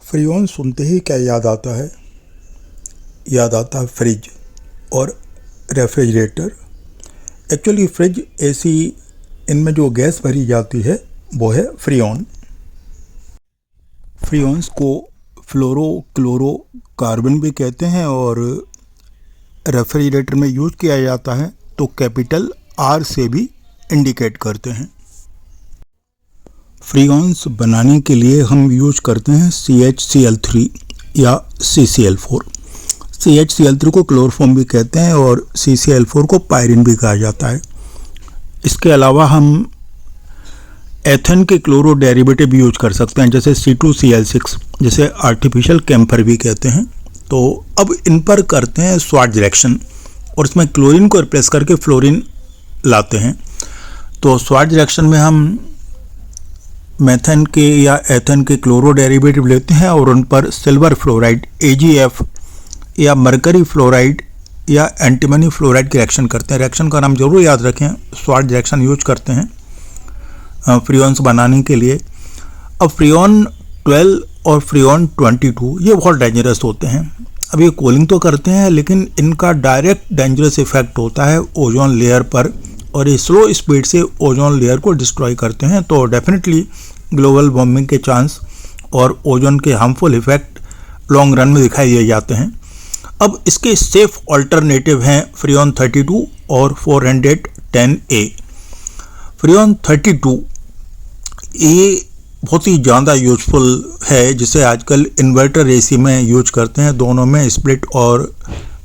Freon सुनते ही क्या याद आता है? याद आता है फ्रिज और रेफ्रिजरेटर। एक्चुअली फ्रिज ऐसी इनमें जो गैस भरी जाती है वो है फ्रीऑन। फ्रीऑन्स को फ्लोरोक्लोरोकार्बन भी कहते हैं और रेफ्रिजरेटर में यूज किया जाता है तो कैपिटल आर से भी इंडिकेट करते हैं। फ्रीऑन्स बनाने के लिए हम यूज करते हैं CHCl3 या CCl4। CHCl3 को क्लोरोफॉर्म भी कहते हैं और CCl4 को पायरिन भी कहा जाता है। इसके अलावा हम एथेन के क्लोरो डेरिवेटिव भी यूज कर सकते हैं, जैसे C2Cl6, जिसे आर्टिफिशियल कैम्फर भी कहते हैं। तो अब इन पर करते हैं स्वार्ट्ज रिएक्शन और इसमें क्लोरीन को रिप्लेस करके फ्लोरीन लाते हैं। तो स्वार्ट्ज रिएक्शन में हम मेथेन के या एथेन के क्लोरो डेरिवेटिव लेते हैं और उन पर सिल्वर फ्लोराइड AgF या मरकरी फ्लोराइड या एंटीमनी फ्लोराइड की रिएक्शन करते हैं। रिएक्शन का नाम जरूर याद रखें, स्वार्ट्ज रिएक्शन यूज करते हैं फ्रीऑन्स बनाने के लिए। अब फ्रीऑन 12 और फ्रीऑन 22 ये बहुत डेंजरस होते हैं। अब ये कूलिंग तो करते हैं लेकिन इनका डायरेक्ट डेंजरस इफेक्ट होता है ओजोन लेयर पर और ये स्लो स्पीड से ओजोन लेयर को डिस्ट्रॉय करते हैं। तो डेफिनेटली ग्लोबल वार्मिंग के चांस और ओजोन के हार्मफुल इफेक्ट लॉन्ग रन में दिखाई दिए जाते हैं। अब इसके सेफ ऑल्टरनेटिव हैं फ्रीऑन 32 और 410A। फ्रीऑन 32 ये बहुत ही ज़्यादा यूजफुल है, जिसे आजकल इन्वर्टर AC में यूज करते हैं। दोनों में स्प्लिट और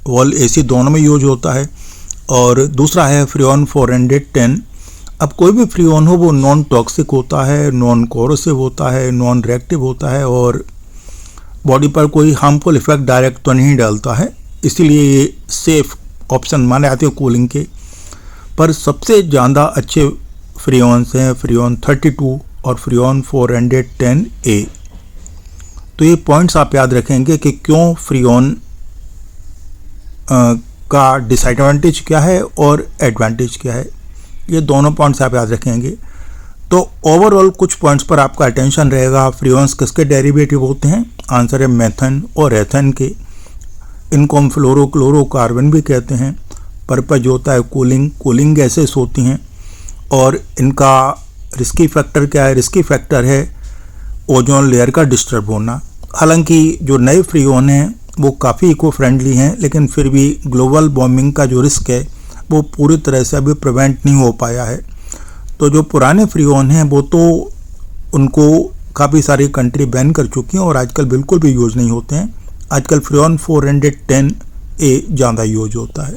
वॉल AC दोनों में यूज होता है। और दूसरा है फ्रीऑन 410। अब कोई भी फ्रीऑन हो वो नॉन टॉक्सिक होता है, नॉन कोरोसिव होता है, नॉन रिएक्टिव होता है और बॉडी पर कोई हार्मफुल इफेक्ट डायरेक्ट तो नहीं डालता है, इसीलिए ये सेफ ऑप्शन माने जाते हैं कूलिंग के। पर सबसे ज़्यादा अच्छे फ्रीऑन्स हैं फ्रीऑन 32 और फ्रीऑन 410A। तो ये पॉइंट्स आप याद रखेंगे कि क्यों फ्रीऑन का डिसएडवांटेज क्या है और एडवांटेज क्या है, ये दोनों पॉइंट्स आप याद रखेंगे। तो ओवरऑल कुछ पॉइंट्स पर आपका अटेंशन रहेगा। फ्रीऑन्स किसके डेरिवेटिव होते हैं? आंसर है मेथेन और एथेन के। इनको हम फ्लोरोक्लोरोकार्बन भी कहते हैं। पर्पज होता है कूलिंग गैसेस होती हैं और इनका रिस्की फैक्टर क्या है? रिस्की फैक्टर है ओजोन लेयर का डिस्टर्ब होना। हालांकि जो नए फ्रीऑन हैं वो काफ़ी इको फ्रेंडली हैं, लेकिन फिर भी ग्लोबल वार्मिंग का जो रिस्क है वो पूरी तरह से अभी प्रिवेंट नहीं हो पाया है। तो जो पुराने फ्रीऑन हैं वो तो उनको काफ़ी सारी कंट्री बैन कर चुकी हैं और आजकल बिल्कुल भी यूज़ नहीं होते हैं। आजकल फ्रीऑन 410A ज़्यादा यूज होता है।